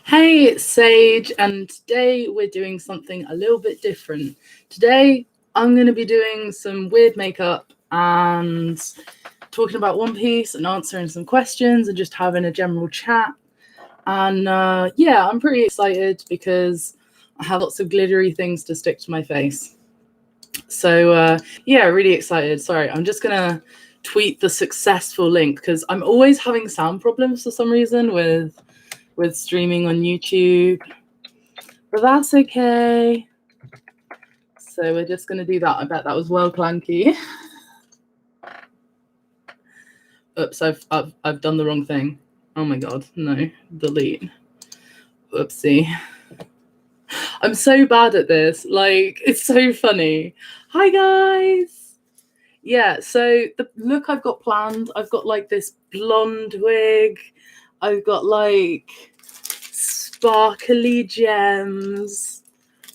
Hey, it's Sage, and today we're doing something a little bit different. Today, I'm going to be doing some weird makeup and talking about One Piece and answering some questions and just having a general chat. And yeah, I'm pretty excited because I have lots of glittery things to stick to my face. So yeah, really excited. Sorry, I'm just going to tweet the successful link because I'm always having sound problems for some reason with streaming on YouTube, but that's okay. So we're just going to do that. I bet that was well clunky. Oops, I've done the wrong thing. Oh my god, no, delete. Oopsie. I'm so bad at this. Like, it's so funny. Hi guys. Yeah, so the look I've got planned, I've got like this blonde wig. I've got like sparkly gems.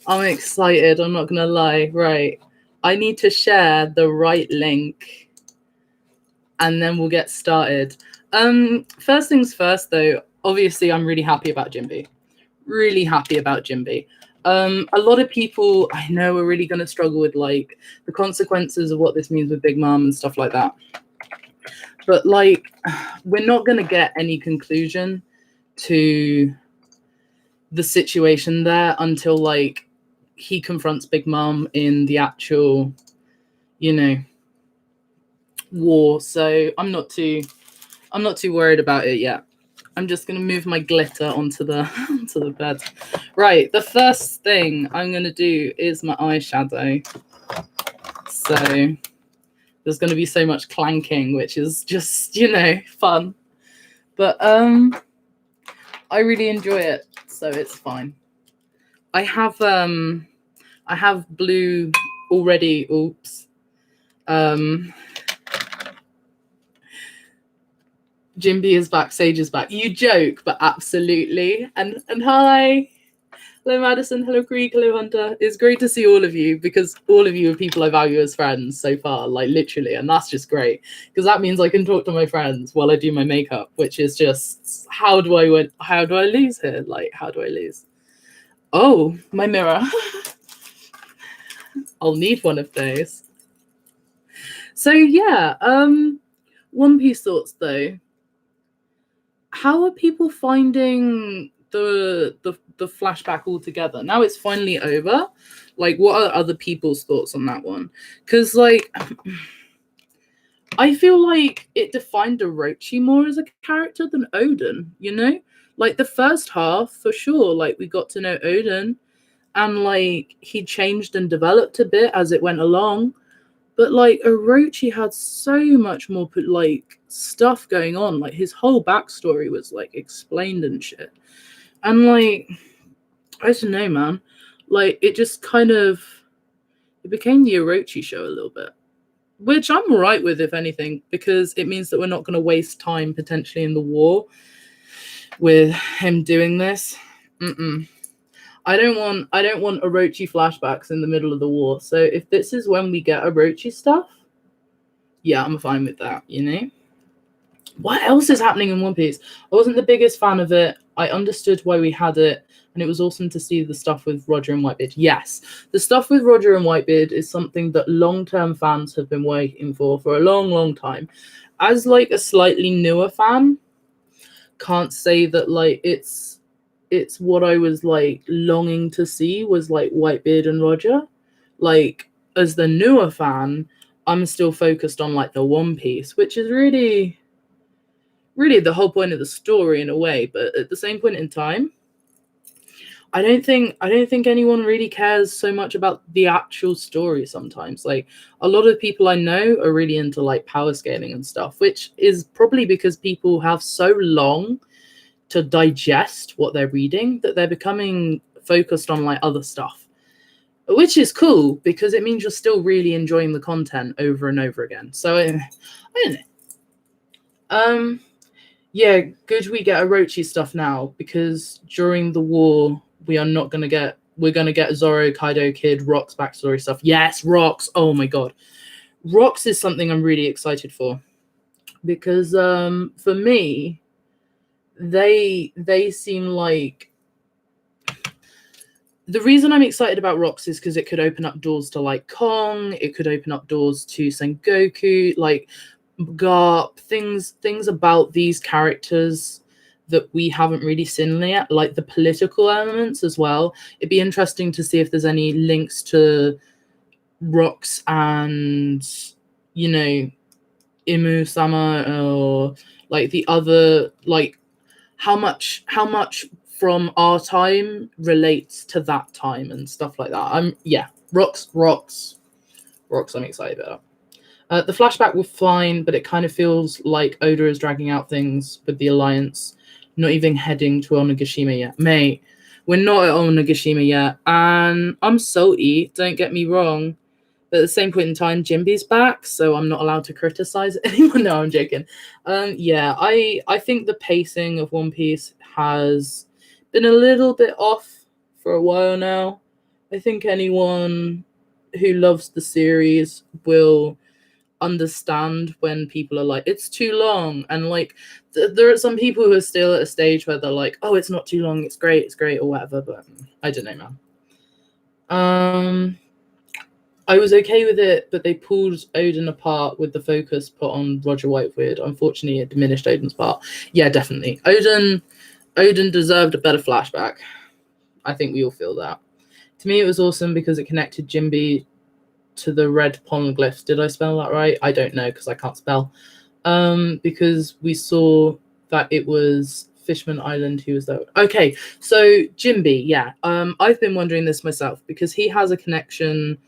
I'm excited, I'm not gonna lie. Right, I need to share the right link and then we'll get started. First things first though, obviously I'm really happy about Jinbe. Really happy about Jinbe. A lot of people I know are really gonna struggle with like the consequences of what this means with Big Mom and stuff like that. But like, we're not gonna get any conclusion to the situation there until like he confronts Big Mom in the actual, war. So I'm not too worried about it yet. I'm just gonna move my glitter onto the onto the bed. Right, the first thing I'm gonna do is my eyeshadow. So there's gonna be so much clanking, which is just, fun. But I really enjoy it, so it's fine. I have blue already. Oops. Jinbe is back, Sage is back. You joke, but absolutely. And hi. Hello Madison, hello Creek, hello Hunter. It's great to see all of you because all of you are people I value as friends so far, like literally, and that's just great because that means I can talk to my friends while I do my makeup, which is just how do I lose here? Like, how do I lose? Oh, my mirror. I'll need one of those. So yeah, One Piece thoughts though. How are people finding the flashback altogether? Now it's finally over. Like, what are other people's thoughts on that one? Because like, I feel like it defined Orochi more as a character than Oden. Like the first half for sure. Like we got to know Oden, and like he changed and developed a bit as it went along. But like Orochi had so much more like stuff going on. Like his whole backstory was like explained and shit. And like, I don't know, man. Like it just kind of it became the Orochi show a little bit. Which I'm alright with, if anything, because it means that we're not gonna waste time potentially in the war with him doing this. I don't want Orochi flashbacks in the middle of the war. So if this is when we get Orochi stuff, yeah, I'm fine with that, What else is happening in One Piece? I wasn't the biggest fan of it. I understood why we had it, and it was awesome to see the stuff with Roger and Whitebeard. Yes, the stuff with Roger and Whitebeard is something that long-term fans have been waiting for a long, long time. As like a slightly newer fan, can't say that like it's what I was like longing to see was like Whitebeard and Roger. Like as the newer fan, I'm still focused on like the One Piece, which is really the whole point of the story in a way. But at the same point in time, I don't think anyone really cares so much about the actual story sometimes. Like a lot of people I know are really into like power scaling and stuff, which is probably because people have so long to digest what they're reading that they're becoming focused on like other stuff, which is cool because it means you're still really enjoying the content over and over again. So I don't know. Yeah, good we get Orochi stuff now because during the war we're gonna get Zoro, Kaido, Kid, Rock's backstory stuff. Yes, Rock's. Oh my god, Rock's is something I'm really excited for because for me, they seem like the reason I'm excited about Rocks is because it could open up doors to like Kong, it could open up doors to Sengoku, like Garp, things about these characters that we haven't really seen yet, like the political elements as well. It'd be interesting to see if there's any links to Rocks and, you know, Imu Sama, or like the other, like how much from our time relates to that time and stuff like that. Rocks I'm excited about. The flashback was fine, but it kind of feels like Oda is dragging out things with the Alliance, not even heading to Onigashima yet. Mate, we're not at Onigashima yet, and I'm salty, don't get me wrong. But at the same point in time, Jinbe's back, so I'm not allowed to criticize anyone. No, I'm joking. I think the pacing of One Piece has been a little bit off for a while now. I think anyone who loves the series will understand when people are like, it's too long, and like there are some people who are still at a stage where they're like, oh, it's not too long, it's great, or whatever. But I don't know, man. I was okay with it, but they pulled Odin apart with the focus put on Roger Whitebeard. Unfortunately, it diminished Odin's part. Yeah, definitely. Odin deserved a better flashback. I think we all feel that. To me, it was awesome because it connected Jinbe to the red poneglyphs. Did I spell that right? I don't know because I can't spell. Because we saw that it was Fishman Island who was there. Okay, so Jinbe, yeah. I've been wondering this myself because he has a connection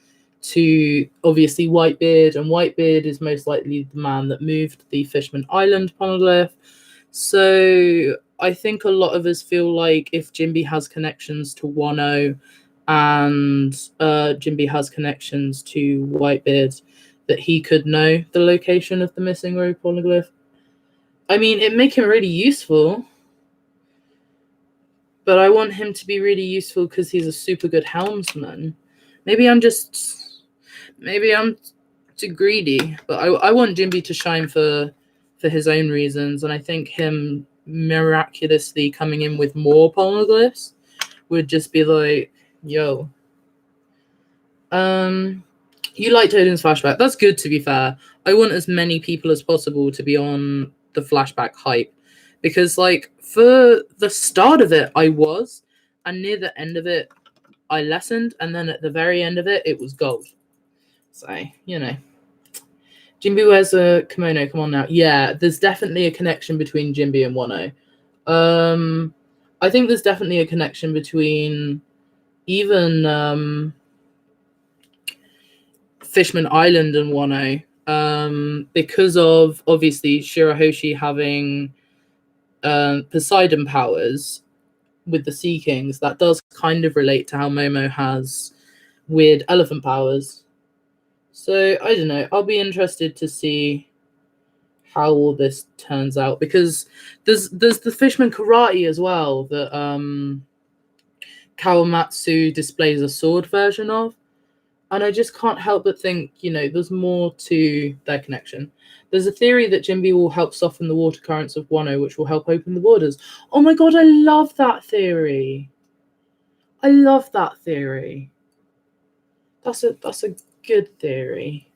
to obviously Whitebeard, and Whitebeard is most likely the man that moved the Fishman Island poneglyph. So I think a lot of us feel like if Jinbe has connections to Wano and Jinbe has connections to Whitebeard, that he could know the location of the missing road poneglyph. I mean, it'd make him really useful, but I want him to be really useful because he's a super good helmsman. Maybe I'm too greedy, but I want Jinbe to shine for his own reasons, and I think him miraculously coming in with more poneglyphs would just be like, yo. You liked Odin's flashback. That's good, to be fair. I want as many people as possible to be on the flashback hype, because like for the start of it I was, and near the end of it I lessened, and then at the very end of it it was gold. So, you know. Jinbe wears a kimono, come on now. Yeah, there's definitely a connection between Jinbe and Wano. I think there's definitely a connection between even Fishman Island and Wano, because of obviously Shirahoshi having Poseidon powers with the Sea Kings. That does kind of relate to how Momo has weird elephant powers. So I don't know. I'll be interested to see how all this turns out, because there's the Fishman karate as well that Kawamatsu displays a sword version of, and I just can't help but think, you know, there's more to their connection. There's a theory that Jinbe will help soften the water currents of Wano, which will help open the borders. Oh my god, I love that theory. I love that theory. That's a good theory.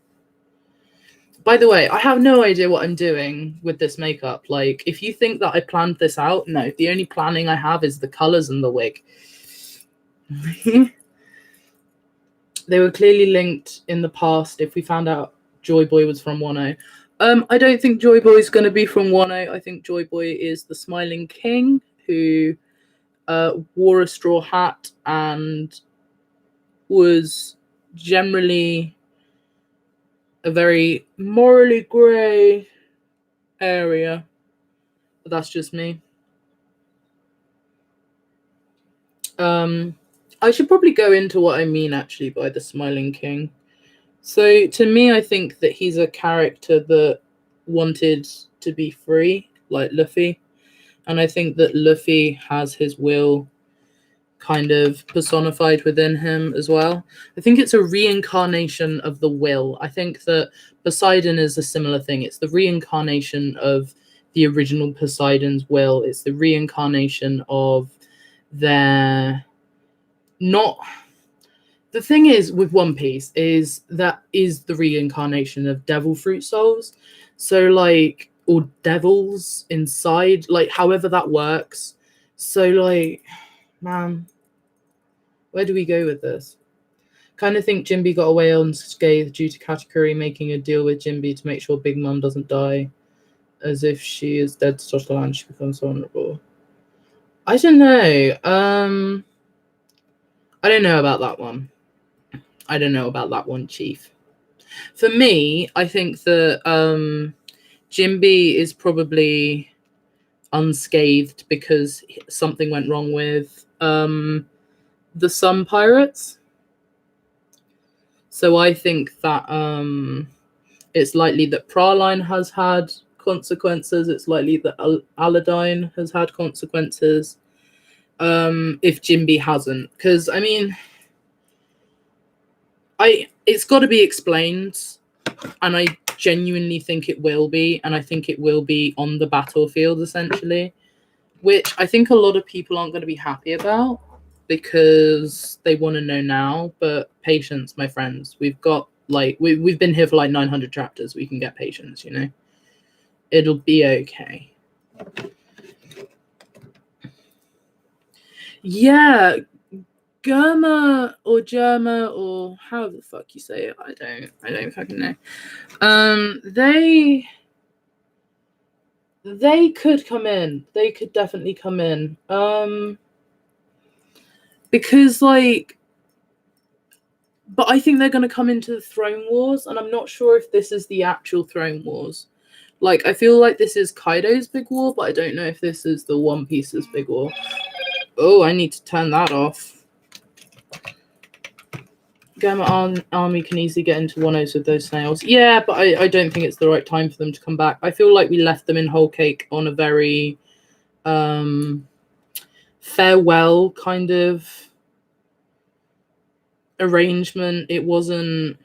By the way, I have no idea what I'm doing with this makeup. Like, if you think that I planned this out, no. The only planning I have is the colors and the wig. They were clearly linked in the past if we found out Joy Boy was from Wano. I don't think Joy Boy is going to be from Wano. I think Joy Boy is the Smiling King who wore a straw hat and was generally a very morally grey area. But that's just me. I should probably go into what I mean actually by the Smiling King. So to me, I think that he's a character that wanted to be free, like Luffy. And I think that Luffy has his will kind of personified within him as well. I think it's a reincarnation of the will. I think that Poseidon is a similar thing. It's the reincarnation of the original Poseidon's will. It's the reincarnation of their not. The thing is with One Piece is that is the reincarnation of devil fruit souls. So like, or devils inside, like however that works. So like, man, where do we go with this? Kind of think Jinbe got away unscathed due to Katakuri making a deal with Jinbe to make sure Big Mom doesn't die. As if she is dead to touch the land, she becomes vulnerable. I don't know. I don't know about that one. I don't know about that one, Chief. For me, I think that Jinbe is probably unscathed because something went wrong with the Sun Pirates. So I think that it's likely that Praline has had consequences. It's likely that Aladdin has had consequences. If Jinbe hasn't, because I mean, it's got to be explained, and I genuinely think it will be, and I think it will be on the battlefield essentially, which I think a lot of people aren't going to be happy about because they want to know now. But patience, my friends. We've got like we've been here for like 900 chapters. We can get patience, you know. It'll be okay. Yeah, Germa or Germa or how the fuck you say it, I don't fucking know. They could come in. They could definitely come in. Because like, but I think they're gonna come into the Throne Wars, and I'm not sure if this is the actual Throne Wars. Like, I feel like this is Kaido's big war, but I don't know if this is the One Piece's big war. Oh, I need to turn that off. Gamma army can easily get into Wano's with those snails. Yeah, but I don't think it's the right time for them to come back. I feel like we left them in Whole Cake on a very farewell kind of arrangement. It wasn't.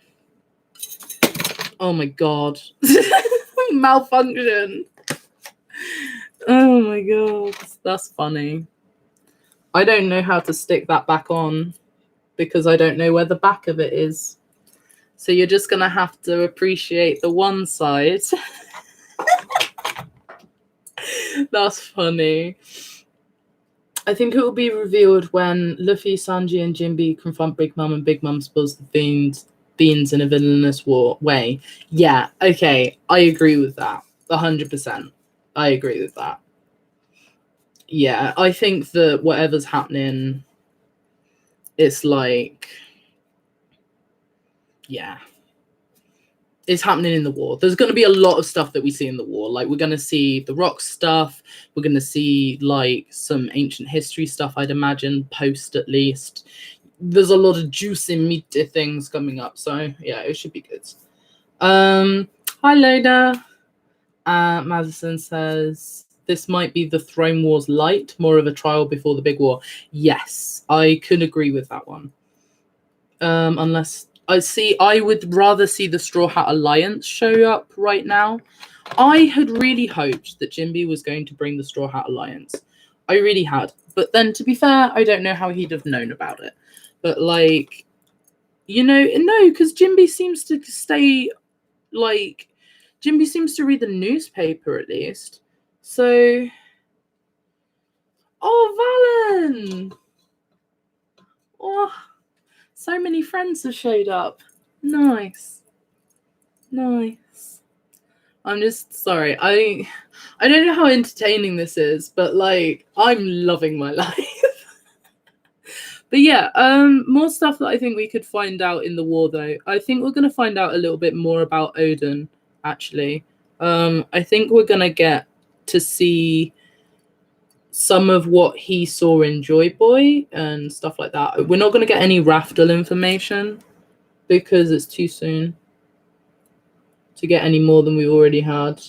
Oh my god. Malfunction. Oh my god. That's funny. I don't know how to stick that back on because I don't know where the back of it is. So you're just going to have to appreciate the one side. That's funny. I think it will be revealed when Luffy, Sanji, and Jinbe confront Big Mom and Big Mom spills the beans in a villainous way. Yeah, okay. I agree with that. 100%. I agree with that. Yeah, I think that whatever's happening, it's like, yeah, it's happening in the war. There's going to be a lot of stuff that we see in the war. Like, we're going to see the rock stuff. We're going to see like some ancient history stuff, I'd imagine, post at least. There's a lot of juicy, meaty things coming up. So yeah, it should be good. Hi, Loda. Madison says, this might be the Throne Wars light, more of a trial before the big war. Yes, I could agree with that one. Unless I would rather see the Straw Hat Alliance show up right now. I had really hoped that Jinbe was going to bring the Straw Hat Alliance. I really had. But then, to be fair, I don't know how he'd have known about it. But like, you know, no, because Jinbe seems to stay, like, Jinbe seems to read the newspaper at least. So, oh, Valen! Oh, so many friends have showed up. Nice. Nice. I'm just sorry. I don't know how entertaining this is, but like, I'm loving my life. But yeah, more stuff that I think we could find out in the war, though. I think we're going to find out a little bit more about Odin, actually. I think we're going to get to see some of what he saw in Joy Boy and stuff like that. We're not going to get any Raftel information because it's too soon to get any more than we've already had.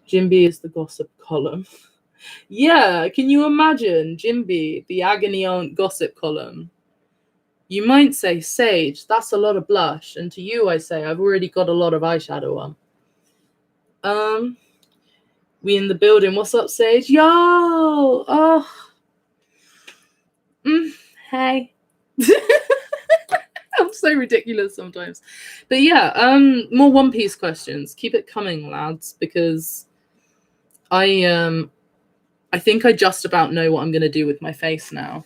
Jinbe is the gossip column. Yeah, can you imagine Jinbe, the agony aunt gossip column? You might say, Sage, that's a lot of blush. And to you, I say, I've already got a lot of eyeshadow on. We in the building. What's up, Sage? Yo! Oh. Hey. I'm so ridiculous sometimes. But yeah, more One Piece questions. Keep it coming, lads, because I think I just about know what I'm gonna do with my face now.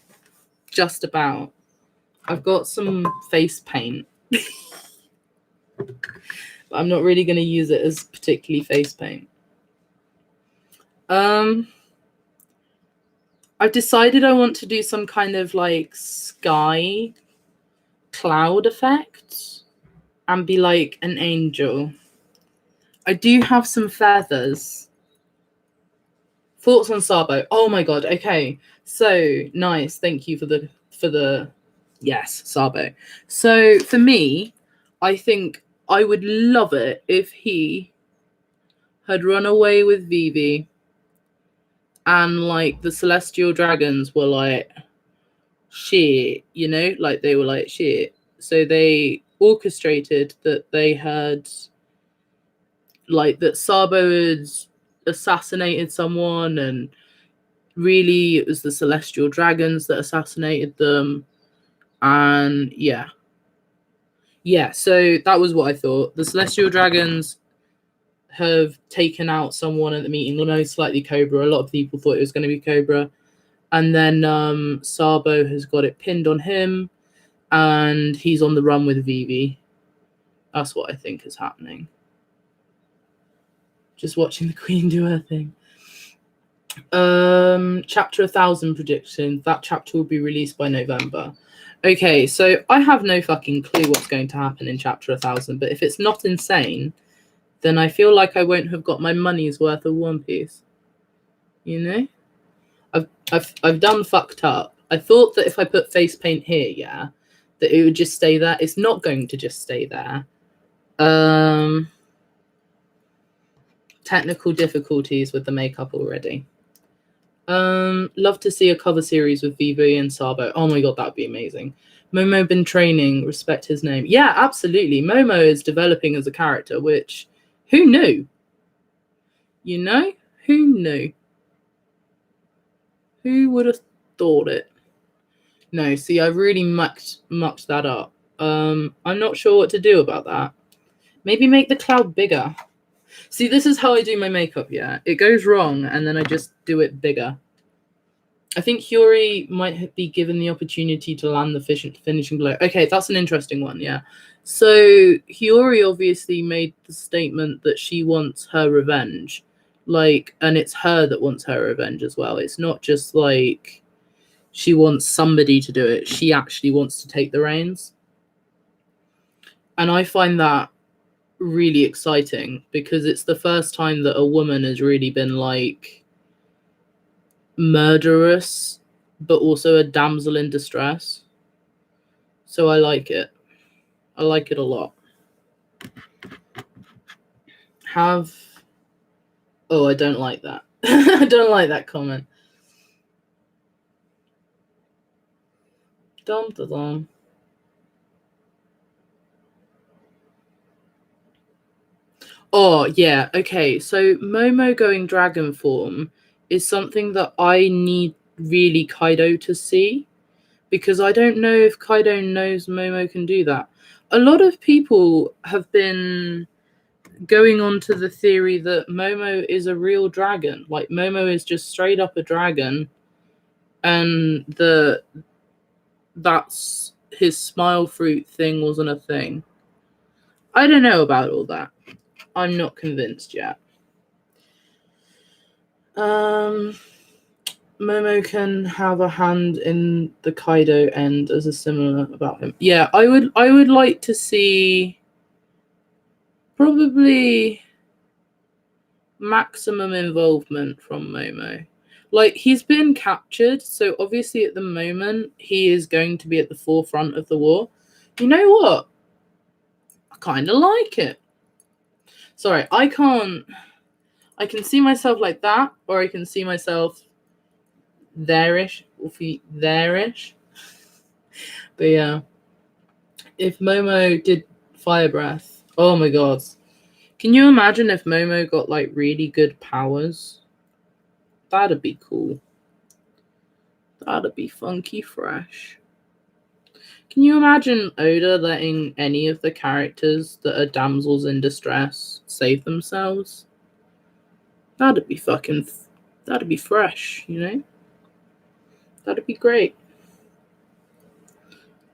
Just about. I've got some face paint. But I'm not really gonna use it as particularly face paint. I've decided I want to do some kind of like sky cloud effect and be like an angel. I do have some feathers. Thoughts on Sabo? Oh my god. Okay. So nice. Thank you for the yes, Sabo. So for me, I think I would love it if he had run away with Vivi and like the celestial dragons were like shit, you know, like they were like shit. So they orchestrated that they had like that Sabo had assassinated someone, and really it was the celestial dragons that assassinated them. And yeah, so that was what I thought. The celestial dragons have taken out someone at the meeting, most likely Cobra. A lot of people thought it was going to be Cobra, and then Sabo has got it pinned on him, and he's on the run with Vivi. That's what I think is happening. Just watching the Queen do her thing. Chapter 1000 prediction. That chapter will be released by November. Okay, so I have no fucking clue what's going to happen in chapter 1000, but if it's not insane, then I feel like I won't have got my money's worth of One Piece. You know? I've done fucked up. I thought that if I put face paint here, yeah, that it would just stay there. It's not going to just stay there. Technical difficulties with the makeup already. Love to see a cover series with Vivi and Sabo. Oh my god, that'd be amazing. Momo been training, respect his name. Yeah, absolutely. Momo is developing as a character, which who knew? You know? Who knew? Who would have thought it? No, see, I really mucked that up. I'm not sure what to do about that. Maybe make the cloud bigger. See, this is how I do my makeup, yeah. It goes wrong, and then I just do it bigger. I think Hiyori might be given the opportunity to land the finishing blow. Okay, that's an interesting one, yeah. So Hiyori obviously made the statement that she wants her revenge. Like, and it's her that wants her revenge as well. It's not just like she wants somebody to do it. She actually wants to take the reins. And I find that really exciting because it's the first time that a woman has really been like murderous, but also a damsel in distress. So I like it. I like it a lot. Oh, I don't like that. I don't like that comment. Dum da dum. Oh, yeah. Okay. So Momo going dragon form is something that I need really Kaido to see, because I don't know if Kaido knows Momo can do that. A lot of people have been going on to the theory that Momo is a real dragon. Like, Momo is just straight up a dragon, and that's his smile fruit thing wasn't a thing. I don't know about all that. I'm not convinced yet. Momo can have a hand in the Kaido end as a similar about him. Yeah, I would like to see probably maximum involvement from Momo. Like, he's been captured, so obviously at the moment he is going to be at the forefront of the war. You know what? I kind of like it. Sorry, I can see myself like that, or I can see myself there-ish, there-ish. But yeah, if Momo did fire breath, oh my god. Can you imagine if Momo got like really good powers? That'd be cool. That'd be funky fresh. Can you imagine Oda letting any of the characters that are damsels in distress save themselves? That'd be fresh, you know? That'd be great.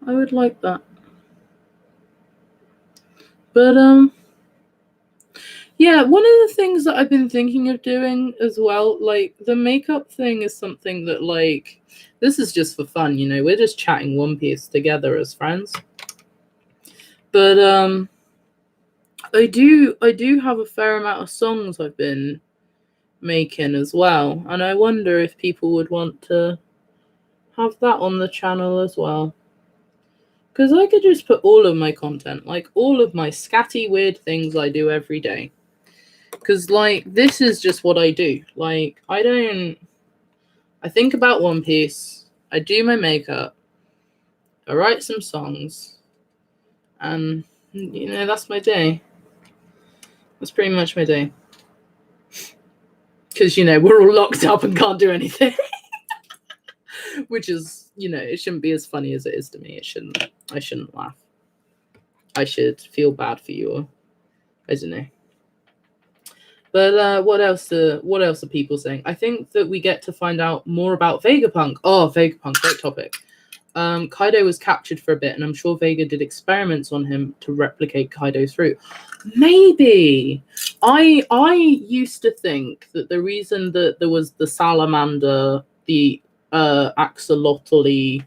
I would like that. But, yeah, one of the things that I've been thinking of doing as well, like, the makeup thing is something that, like, this is just for fun, you know? We're just chatting One Piece together as friends. But, I do have a fair amount of songs I've been making as well, and I wonder if people would want to have that on the channel as well. Because I could just put all of my content, like all of my scatty weird things I do every day. Because, like, this is just what I do. Like, I think about One Piece, I do my makeup, I write some songs, and, you know, that's my day. That's pretty much my day. Because, you know, we're all locked up and can't do anything. Which is, you know, it shouldn't be as funny as it is to me. I shouldn't laugh. I should feel bad for you, or I don't know. But what else are people saying? I think that we get to find out more about Vegapunk. Oh, Vegapunk, great topic. Kaido was captured for a bit, and I'm sure Vega did experiments on him to replicate Kaido's fruit. Maybe. I used to think that the reason that there was the salamander, the axolotl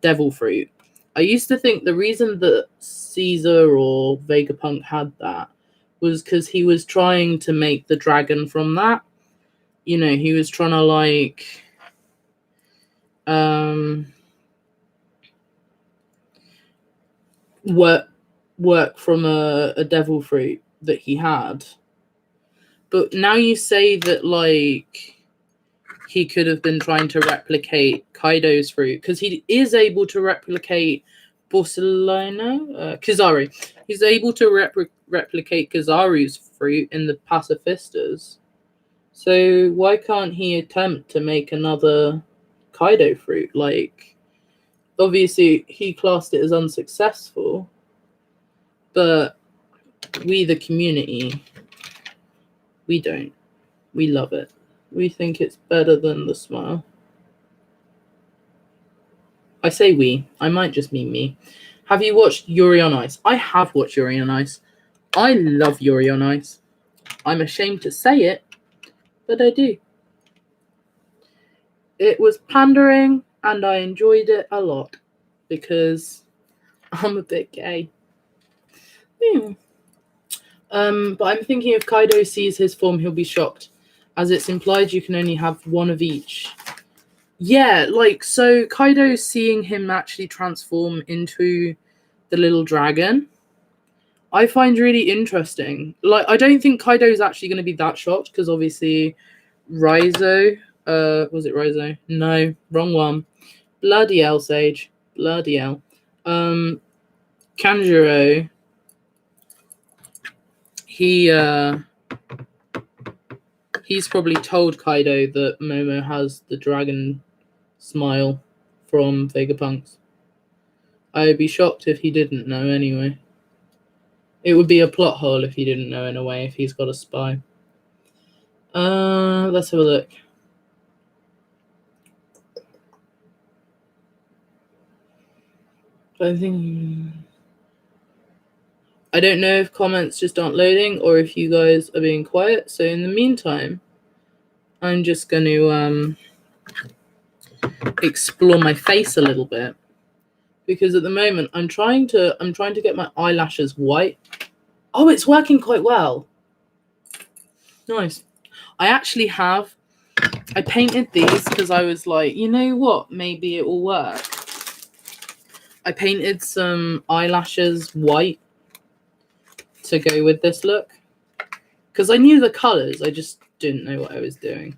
devil fruit, I used to think the reason that Caesar or Vegapunk had that was because he was trying to make the dragon from that. You know, he was trying to, like, work from a devil fruit that he had. But now you say that, like, he could have been trying to replicate Kaido's fruit, because he is able to replicate Kizaru. He's able to replicate Kizaru's fruit in the pacifistas. So why can't he attempt to make another Kaido fruit? Like, obviously he classed it as unsuccessful, but we, the community, we don't. We love it. We think it's better than the smile. I say we. I might just mean me. Have you watched Yuri on Ice? I have watched Yuri on Ice. I love Yuri on Ice. I'm ashamed to say it, but I do. It was pandering, and I enjoyed it a lot because I'm a bit gay. But I'm thinking if Kaido sees his form, he'll be shocked, as it's implied you can only have one of each. Yeah, like, so Kaido seeing him actually transform into the little dragon, I find really interesting. Like, I don't think Kaido's actually going to be that shocked, because obviously Raizo, was it Raizo? No, wrong one. Bloody hell, Sage. Bloody hell. Kanjuro, he's probably told Kaido that Momo has the dragon smile from Vegapunk's. I would be shocked if he didn't know anyway. It would be a plot hole if he didn't know, in a way, if he's got a spy. Let's have a look. I don't know if comments just aren't loading or if you guys are being quiet. So in the meantime, I'm just going to explore my face a little bit, because at the moment I'm trying to get my eyelashes white. Oh, it's working quite well. Nice. I painted these because I was like, you know what, maybe it will work. I painted some eyelashes white to go with this look, because I knew the colors, I just didn't know what I was doing.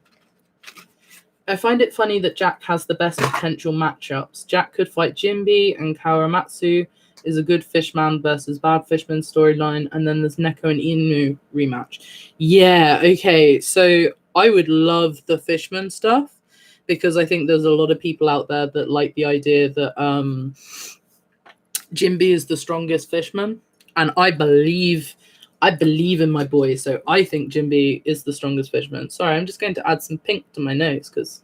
I find it funny that Jack has the best potential matchups. Jack could fight Jinbe, and Kawamatsu is a good fishman versus bad fishman storyline, and then there's Neko and Inu rematch. Yeah, okay, so I would love the fishman stuff, because I think there's a lot of people out there that like the idea that Jinbe is the strongest fishman, and I believe in my boy, so I think Jinbe is the strongest fishman. Sorry, I'm just going to add some pink to my nose because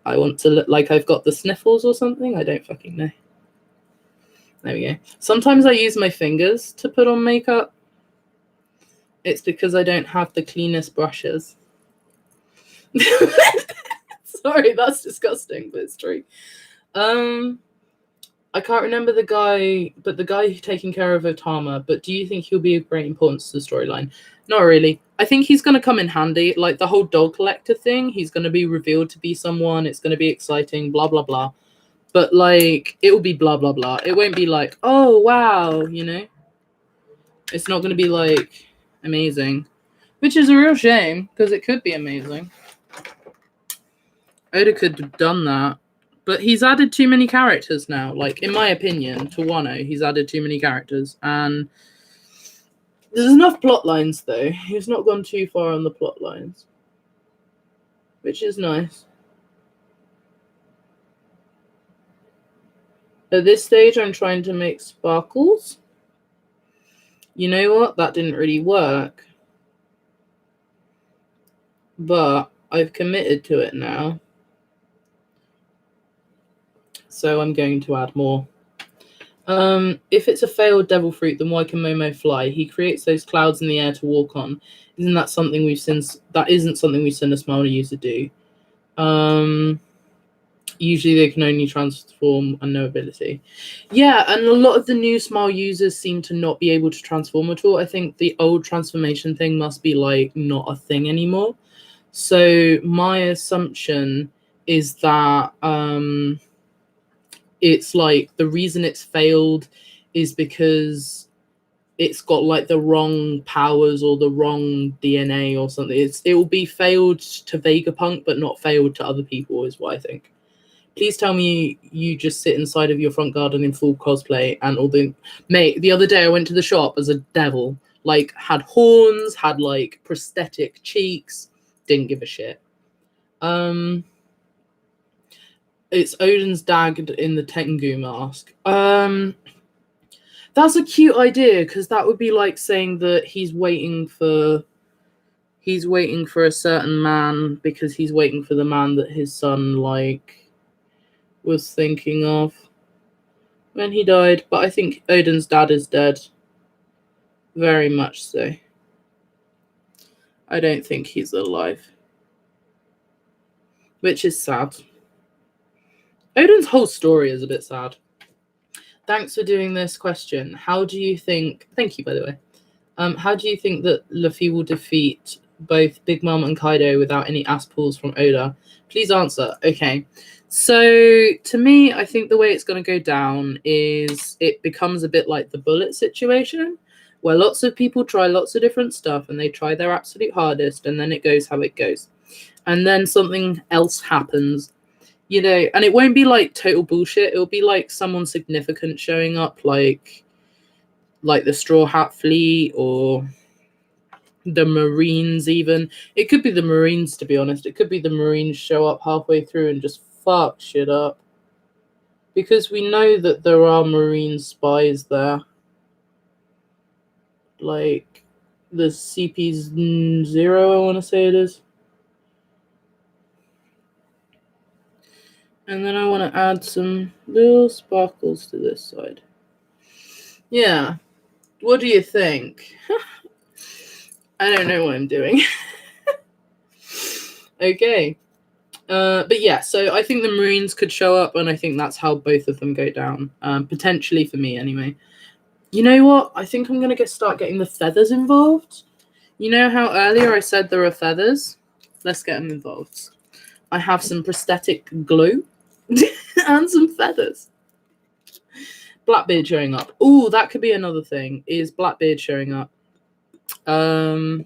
I want to look like I've got the sniffles or something. I don't fucking know. There we go. Sometimes I use my fingers to put on makeup. It's because I don't have the cleanest brushes. Sorry, that's disgusting, but it's true. I can't remember the guy, but the guy taking care of Otama. But do you think he'll be of great importance to the storyline? Not really. I think he's going to come in handy. Like the whole dog collector thing, he's going to be revealed to be someone. It's going to be exciting, blah, blah, blah. But like, it will be blah, blah, blah. It won't be like, oh, wow, you know? It's not going to be like amazing, which is a real shame because it could be amazing. Oda could have done that. But he's added too many characters now. Like, in my opinion, to Wano, he's added too many characters. And there's enough plot lines, though. He's not gone too far on the plot lines. Which is nice. At this stage, I'm trying to make sparkles. You know what? That didn't really work. But I've committed to it now. So I'm going to add more. If it's a failed devil fruit, then why can Momo fly? He creates those clouds in the air to walk on. Isn't that something we've seen? That isn't something we've seen a Smile user do. Usually they can only transform and no ability. Yeah, and a lot of the new Smile users seem to not be able to transform at all. I think the old transformation thing must be like not a thing anymore. So my assumption is that it's like the reason it's failed is because it's got like the wrong powers or the wrong DNA or something. It will be failed to Vegapunk, but not failed to other people, is what I think. Please tell me you just sit inside of your front garden in full cosplay and all the... Mate, the other day I went to the shop as a devil. Like, had horns, had like prosthetic cheeks. Didn't give a shit. It's Odin's dad in the Tengu mask. That's a cute idea because that would be like saying that he's waiting for a certain man because he's waiting for the man that his son like was thinking of when he died. But I think Odin's dad is dead. Very much so. I don't think he's alive. Which is sad. Odin's whole story is a bit sad. Thanks for doing this question. How do you think... Thank you, by the way. How do you think that Luffy will defeat both Big Mom and Kaido without any ass pulls from Oda? Please answer. Okay. So, to me, I think the way it's going to go down is it becomes a bit like the Bullet situation, where lots of people try lots of different stuff and they try their absolute hardest, and then it goes how it goes. And then something else happens. You know, and it won't be like total bullshit. It'll be like someone significant showing up, like the Straw Hat Fleet or the Marines even. It could be the Marines, to be honest. It could be the Marines show up halfway through and just fuck shit up. Because we know that there are Marine spies there. Like the CP0, I want to say it is. And then I want to add some little sparkles to this side. Yeah. What do you think? I don't know what I'm doing. Okay. But yeah, so I think the Marines could show up, and I think that's how both of them go down. Potentially for me, anyway. You know what? I think I'm going to start getting the feathers involved. You know how earlier I said there are feathers? Let's get them involved. I have some prosthetic glue and some feathers. Blackbeard showing up. Ooh, that could be another thing. Is Blackbeard showing up? That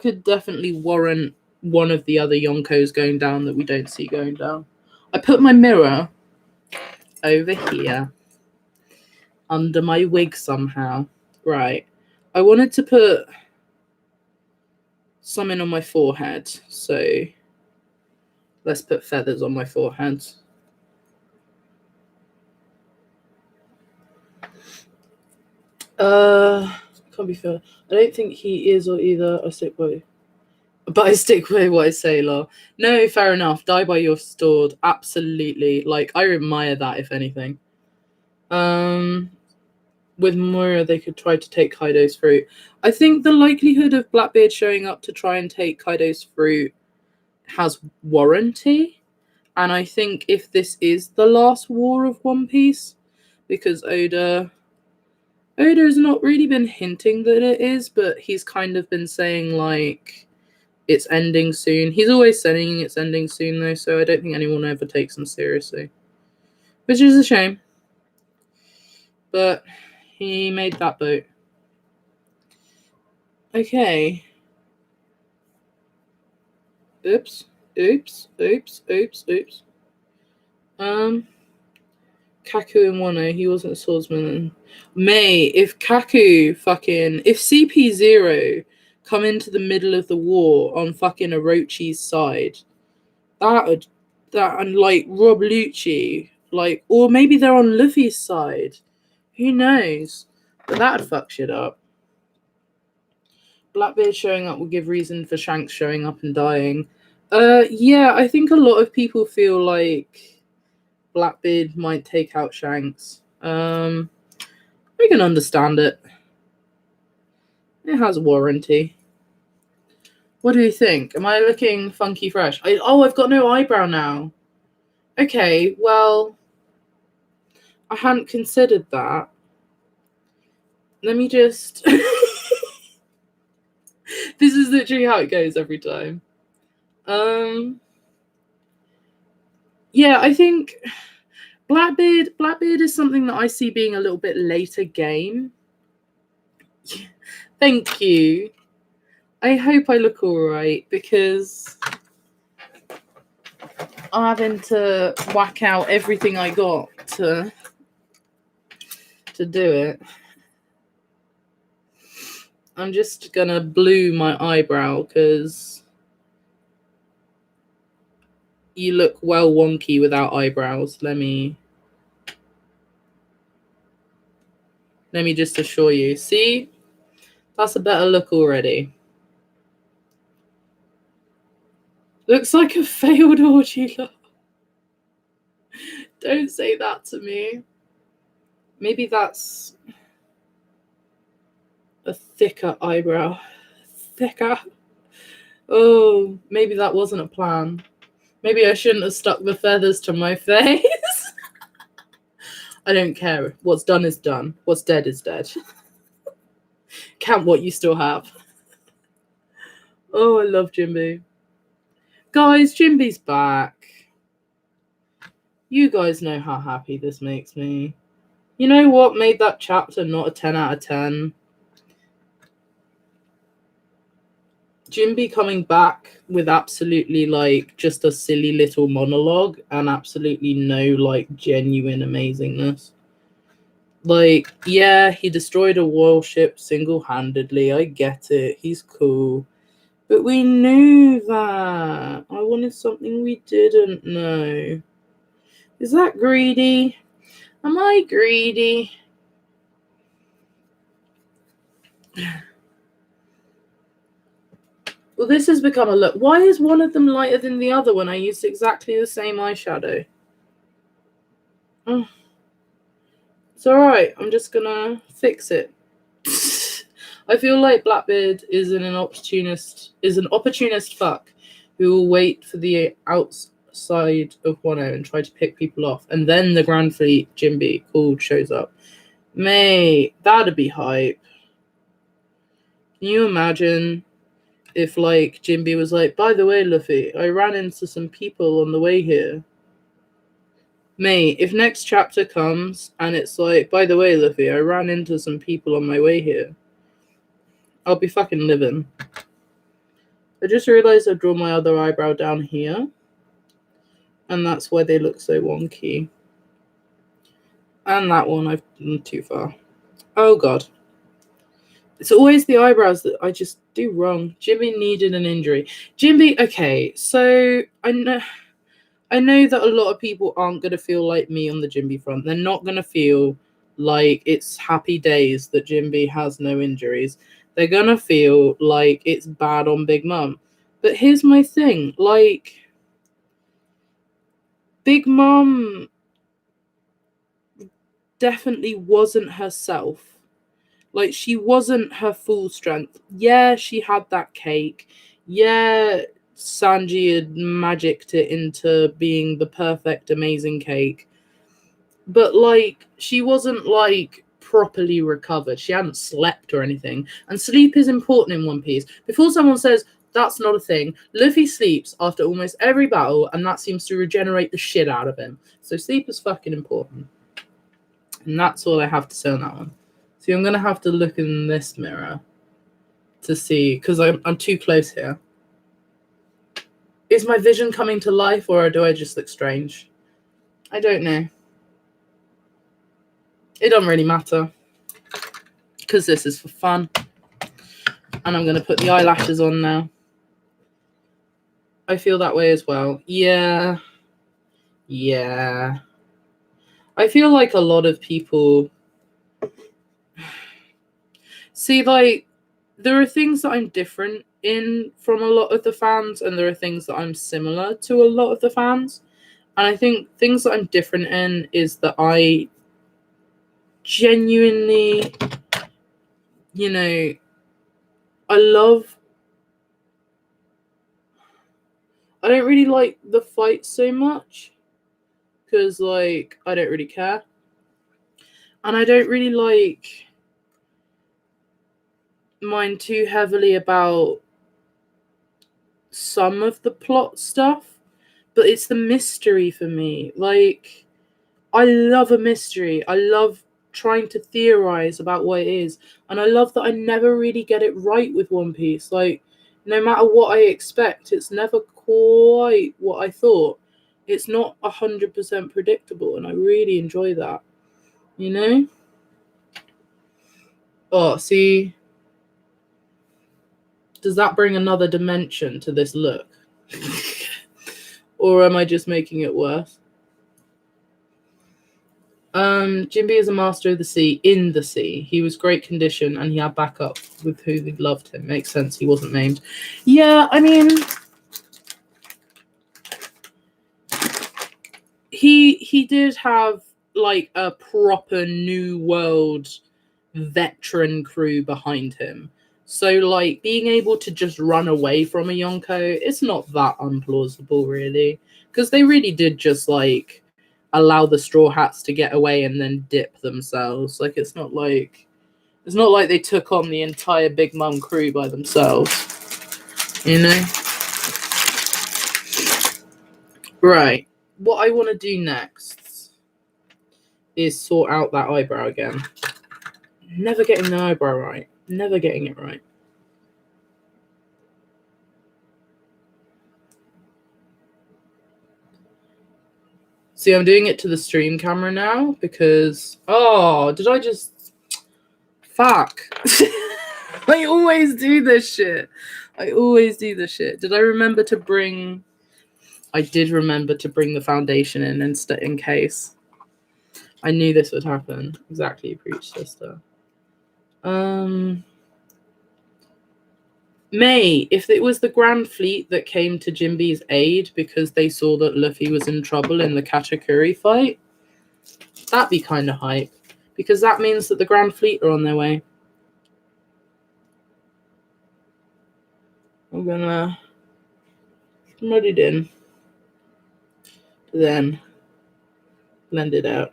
could definitely warrant one of the other Yonkos going down that we don't see going down. I put my mirror over here under my wig somehow. Right. I wanted to put something on my forehead, so let's put feathers on my forehead. Can't be fair. I don't think he is or either. I stick by. But I stick by what I say, lol. No, fair enough. Die by your sword. Absolutely. Like, I admire that, if anything. With Moira, they could try to take Kaido's fruit. I think the likelihood of Blackbeard showing up to try and take Kaido's fruit has warranty. And I think if this is the last war of One Piece, because Oda has not really been hinting that it is, but he's kind of been saying, like, it's ending soon. He's always saying it's ending soon, though, so I don't think anyone ever takes him seriously. Which is a shame. But he made that boat. Okay. Oops. Kaku and Wano, he wasn't a swordsman. May, if CP0 come into the middle of the war on fucking Orochi's side, and like Rob Lucci, like, or maybe they're on Luffy's side. Who knows? But that'd fuck shit up. Blackbeard showing up will give reason for Shanks showing up and dying. Yeah, I think a lot of people feel like Blackbeard might take out Shanks. I can understand it. It has warranty. What do you think? Am I looking funky fresh? I've got no eyebrow now. Okay, well, I hadn't considered that. Let me just... This is literally how it goes every time. Yeah, I think Blackbeard is something that I see being a little bit later game. Thank you. I hope I look alright, because I'm having to whack out everything I got to do it. I'm just gonna blue my eyebrow because you look well wonky without eyebrows. Let me just assure you. See? That's a better look already. Looks like a failed orgy. Don't say that to me. Maybe that's a thicker eyebrow. Thicker. Oh, maybe that wasn't a plan. Maybe I shouldn't have stuck the feathers to my face. I don't care. What's done is done. What's dead is dead. Count what you still have. Oh, I love Jimby. Guys, Jimby's back. You guys know how happy this makes me. You know what made that chapter not a 10 out of 10? Jimby coming back with absolutely, like, just a silly little monologue and absolutely no, like, genuine amazingness. Like, yeah, he destroyed a warship single-handedly. I get it. He's cool. But we knew that. I wanted something we didn't know. Is that greedy? Am I greedy? Well, this has become a look. Why is one of them lighter than the other when I used exactly the same eyeshadow? Oh. It's alright. I'm just gonna fix it. I feel like Blackbeard is an opportunist fuck who will wait for the outside of Wano and try to pick people off, and then the Grand Fleet Jimby called shows up. Mate, that'd be hype. Can you imagine if, like, Jimby was like, by the way, Luffy, I ran into some people on the way here. Mate, if next chapter comes and it's like, by the way, Luffy, I ran into some people on my way here, I'll be fucking living. I just realized I draw my other eyebrow down here, and that's why they look so wonky. And that one, I've done too far. Oh, God. It's always the eyebrows that I just do wrong. Jimmy needed an injury. Jimmy, okay, so I know that a lot of people aren't going to feel like me on the Jimby front. They're not going to feel like it's happy days that Jinbe has no injuries. They're gonna feel like it's bad on Big Mum. But here's my thing, like, Big Mum definitely wasn't herself. Like, she wasn't her full strength. Yeah, she had that cake. Yeah, Sanji had magicked it into being the perfect, amazing cake. But, like, she wasn't, like, properly recovered. She hadn't slept or anything. And sleep is important in One Piece. Before someone says, that's not a thing, Luffy sleeps after almost every battle, and that seems to regenerate the shit out of him. So sleep is fucking important. And that's all I have to say on that one. See, I'm going to have to look in this mirror to see, because I'm too close here. Is my vision coming to life, or do I just look strange? I don't know. It doesn't really matter, because this is for fun. And I'm going to put the eyelashes on now. I feel that way as well. Yeah. I feel like a lot of people... See, like, there are things that I'm different in from a lot of the fans, and there are things that I'm similar to a lot of the fans. And I think things that I'm different in is that I genuinely, you know, I don't really like the fight so much, because, like, I don't really care. And I don't really like mind too heavily about some of the plot stuff, but it's the mystery for me. Like, I love a mystery. I love trying to theorize about what it is, and I love that I never really get it right with One Piece. Like, no matter what I expect, it's never quite what I thought. It's not 100% predictable, and I really enjoy that, you know? Oh, see, does that bring another dimension to this look? Or am I just making it worse? Jinbe is a master of the sea in the sea. He was great condition, and he had backup with who loved him. Makes sense. He wasn't named. Yeah, I mean, he did have like a proper New World veteran crew behind him. So, like, being able to just run away from a Yonko, it's not that unplausible, really, because they really did just like allow the Straw Hats to get away and then dip themselves. Like, it's not like they took on the entire Big Mum crew by themselves, you know? Right. What I want to do next is sort out that eyebrow again. Never getting the eyebrow right. Never getting it right. See, I'm doing it to the stream camera now because... Oh, did I just... Fuck. I always do this shit. Did I remember to bring... I did remember to bring the foundation in case. I knew this would happen. Exactly, preach, sister. May, if it was the Grand Fleet that came to Jinbe's aid because they saw that Luffy was in trouble in the Katakuri fight, that'd be kind of hype, because that means that the Grand Fleet are on their way. I'm gonna mud it in, then blend it out.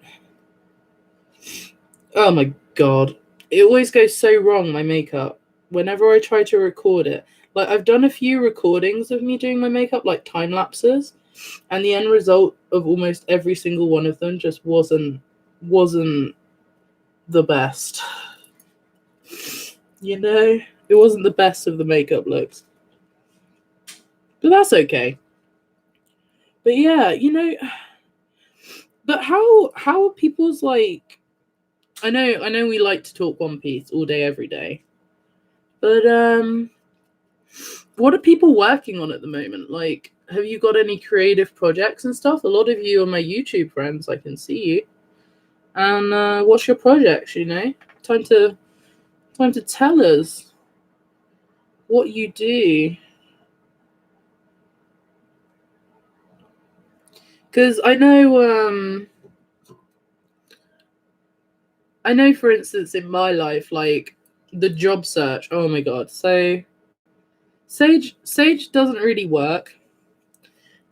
Oh my god, it always goes so wrong, my makeup, whenever I try to record it. Like, I've done a few recordings of me doing my makeup, like time lapses, and the end result of almost every single one of them just wasn't the best. You know, it wasn't the best of the makeup looks, but that's okay. But yeah, you know, but how are people's, like, I know we like to talk One Piece all day every day, but what are people working on at the moment? Like, have you got any creative projects and stuff? A lot of you are my YouTube friends. I can see you. And what's your projects, you know? Time to tell us what you do. Because I know, for instance, in my life, like the job search. Oh my god! So Sage doesn't really work,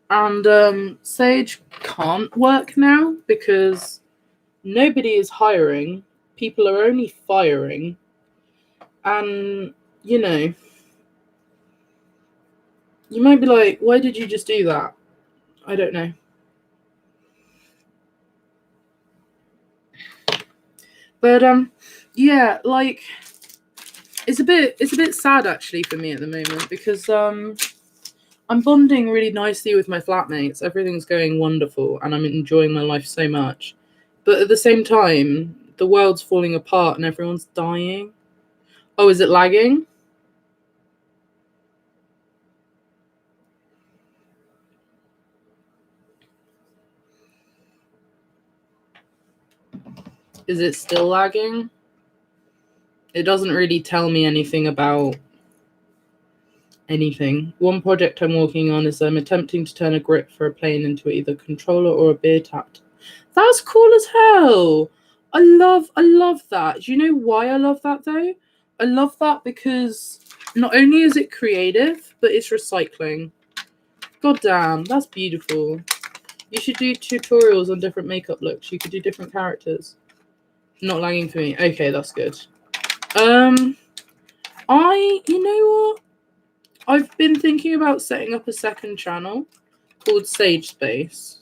and Sage can't work now because nobody is hiring. People are only firing, and you know, you might be like, "Why did you just do that?" I don't know. But yeah, like it's a bit sad actually for me at the moment because I'm bonding really nicely with my flatmates. Everything's going wonderful and I'm enjoying my life so much. But at the same time, the world's falling apart and everyone's dying. Oh, is it lagging? Is it still lagging? It doesn't really tell me anything about anything. One project I'm working on is I'm attempting to turn a grip for a plane into either a controller or a beer tap. That's cool as hell. I love that. Do you know why I love that though? I love that because not only is it creative, but it's recycling. God damn, that's beautiful. You should do tutorials on different makeup looks. You could do different characters. Not lagging for me. Okay, that's good. You know what? I've been thinking about setting up a second channel called Sage Space,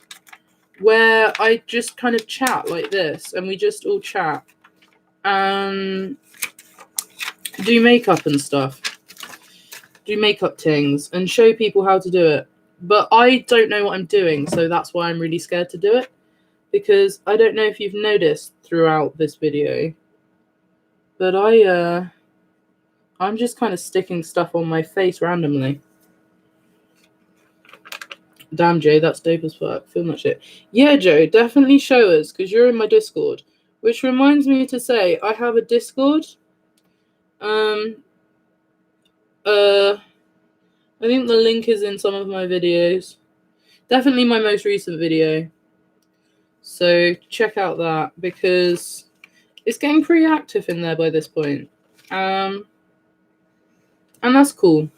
where I just kind of chat like this, and we just all chat and do makeup and stuff, do makeup things, and show people how to do it. But I don't know what I'm doing, so that's why I'm really scared to do it, because I don't know if you've noticed throughout this video, but I'm just kind of sticking stuff on my face randomly. Damn, Joe, that's dope as fuck. Film that shit. Yeah, Joe, definitely show us, because you're in my Discord. Which reminds me to say, I have a Discord. I think the link is in some of my videos. Definitely my most recent video. So check out that, because it's getting pretty active in there by this point. And that's cool.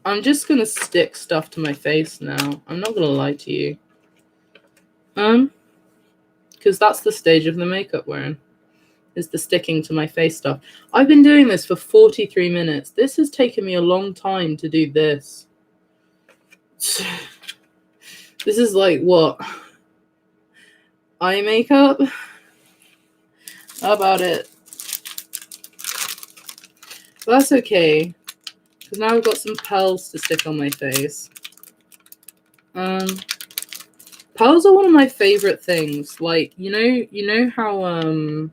I'm just gonna stick stuff to my face now. I'm not gonna lie to you. Because that's the stage of the makeup wearing, is the sticking to my face stuff. I've been doing this for 43 minutes. This has taken me a long time to do this. This is like what? Eye makeup? How about it? But that's okay, because now I've got some pearls to stick on my face. Pearls are one of my favorite things. Like, you know how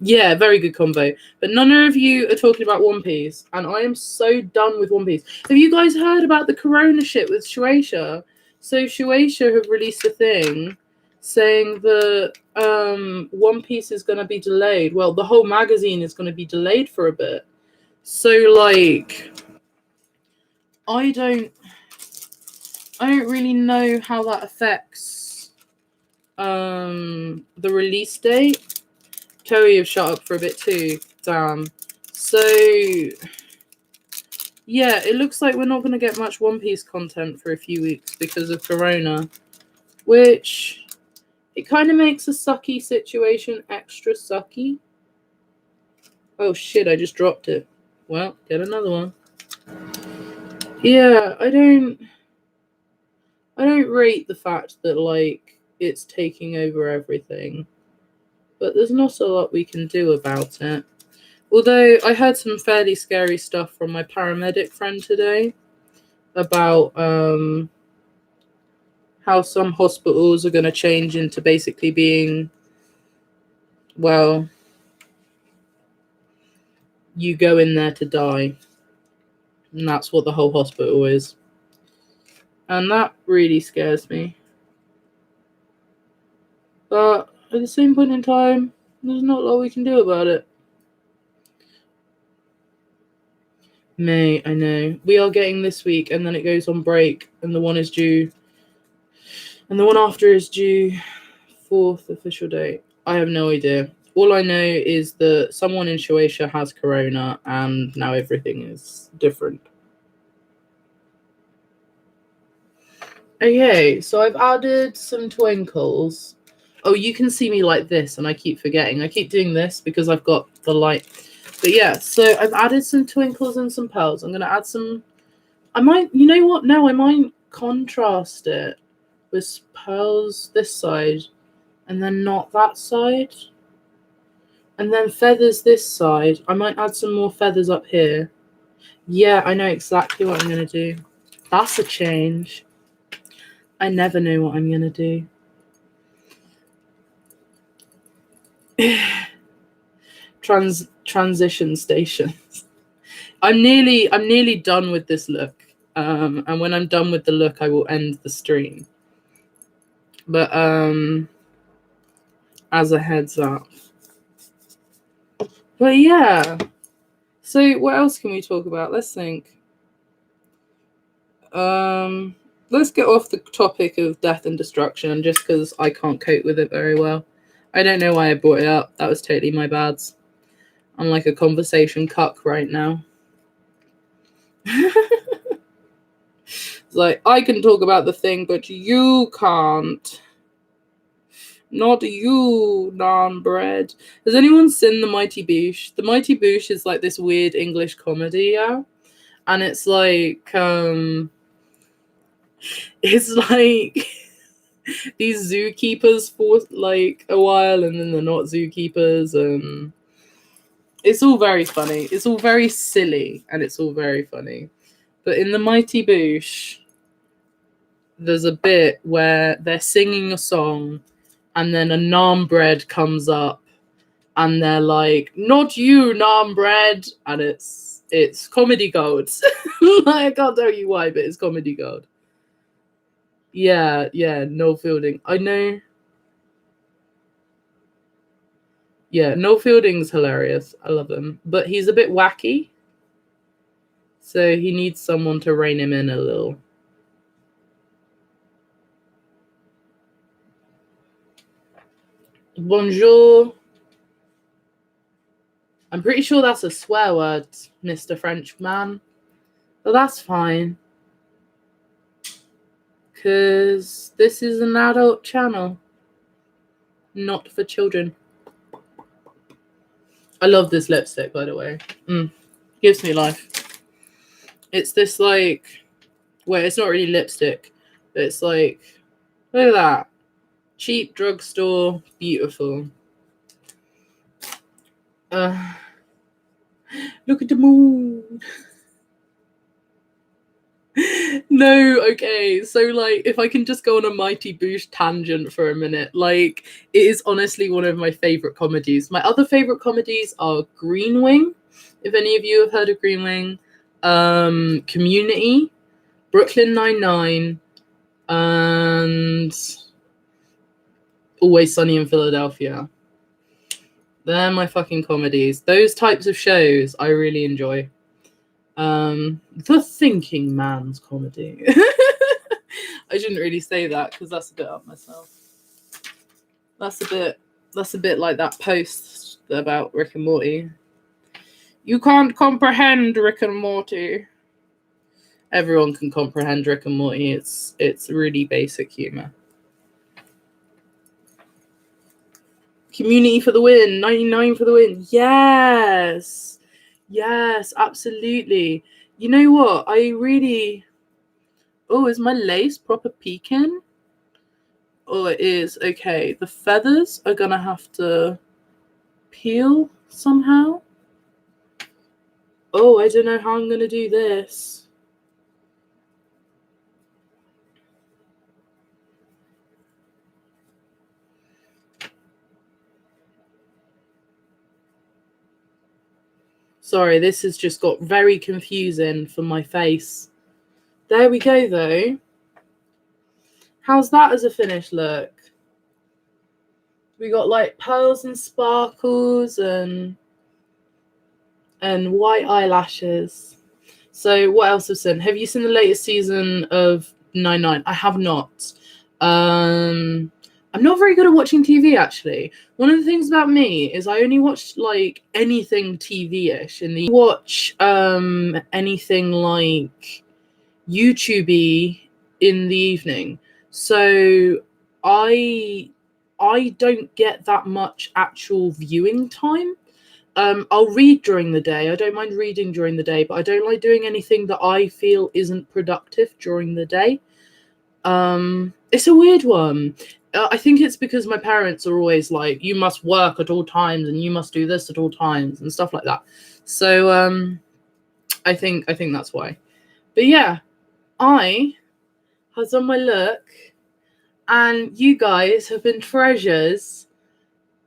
yeah, very good combo. But none of you are talking about One Piece, and I am so done with One Piece. Have you guys heard about the Corona shit with Shueisha? So Shueisha have released a thing saying that One Piece is going to be delayed. Well, the whole magazine is going to be delayed for a bit. So, like, I don't really know how that affects the release date. Toei have shut up for a bit too. Damn. So, yeah, it looks like we're not going to get much One Piece content for a few weeks because of Corona, which it kind of makes a sucky situation extra sucky. Oh shit, I just dropped it. Well, get another one. Yeah, I don't rate the fact that, like, it's taking over everything, but there's not a lot we can do about it. Although I heard some fairly scary stuff from my paramedic friend today about how some hospitals are going to change into basically being, well, you go in there to die. And that's what the whole hospital is. And that really scares me. But at the same point in time, there's not a lot we can do about it. May, I know. We are getting this week, and then it goes on break, and the one is due. And the one after is due 4th official date. I have no idea. All I know is that someone in Shueisha has corona, and now everything is different. Okay, so I've added some twinkles. Oh, you can see me like this, and I keep forgetting. I keep doing this because I've got the light. But yeah, so I've added some twinkles and some pearls. I'm going to add some... I might... You know what? No, I might contrast it with pearls this side, and then not that side. And then feathers this side. I might add some more feathers up here. Yeah, I know exactly what I'm going to do. That's a change. I never know what I'm going to do. Transition stations. I'm nearly done with this look. And when I'm done with the look, I will end the stream. But as a heads up. But yeah. So what else can we talk about? Let's think. Let's get off the topic of death and destruction, just because I can't cope with it very well. I don't know why I brought it up. That was totally my bads. I'm like a conversation cuck right now. It's like, I can talk about the thing, but you can't. Not you, non-bread. Has anyone seen The Mighty Boosh? The Mighty Boosh is like this weird English comedy, yeah? And it's like, it's like these zookeepers for like a while, and then they're not zookeepers, and it's all very funny. It's all very silly, and it's all very funny. But in The Mighty Boosh, there's a bit where they're singing a song, and then a naan bread comes up, and they're like, "Not you, naan bread," and it's comedy gold. I can't tell you why, but it's comedy gold. Yeah, Noel Fielding. I know. Yeah, Noel Fielding's hilarious. I love him. But he's a bit wacky. So he needs someone to rein him in a little. Bonjour. I'm pretty sure that's a swear word, Mr. Frenchman. But that's fine. Because this is an adult channel. Not for children. I love this lipstick, by the way. Gives me life. It's this like... Wait, it's not really lipstick. But it's like... Look at that. Cheap drugstore. Beautiful. Look at the moon. No, okay. So, like, if I can just go on a Mighty Boosh tangent for a minute, like, it is honestly one of my favorite comedies. My other favorite comedies are Green Wing, if any of you have heard of Green Wing, Community, Brooklyn Nine-Nine, and Always Sunny in Philadelphia. They're my fucking comedies. Those types of shows I really enjoy. The Thinking Man's comedy. I shouldn't really say that because that's a bit up myself. That's a bit like that post about Rick and Morty. You can't comprehend Rick and Morty. Everyone can comprehend Rick and Morty. It's really basic humor. Community for the win. 99 for the win. Yes, absolutely. You know what? I really... Oh, is my lace proper peeking? Oh, it is. Okay, the feathers are gonna have to peel somehow. Oh, I don't know how I'm gonna do this. Sorry, this has just got very confusing for my face. There we go, though. How's that as a finished look? We got like pearls and sparkles and white eyelashes. So what else have seen? Have you seen the latest season of 99? I have not. I'm not very good at watching TV, actually. One of the things about me is I only watch like anything TV-ish, and watch anything like YouTube-y in the evening. So I don't get that much actual viewing time. I'll read during the day. I don't mind reading during the day, but I don't like doing anything that I feel isn't productive during the day. It's a weird one. I think it's because my parents are always like, you must work at all times and you must do this at all times and stuff like that. So I think that's why. But yeah, I have done my look, and you guys have been treasures.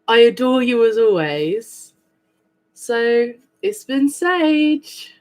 I adore you as always. So it's been Sage.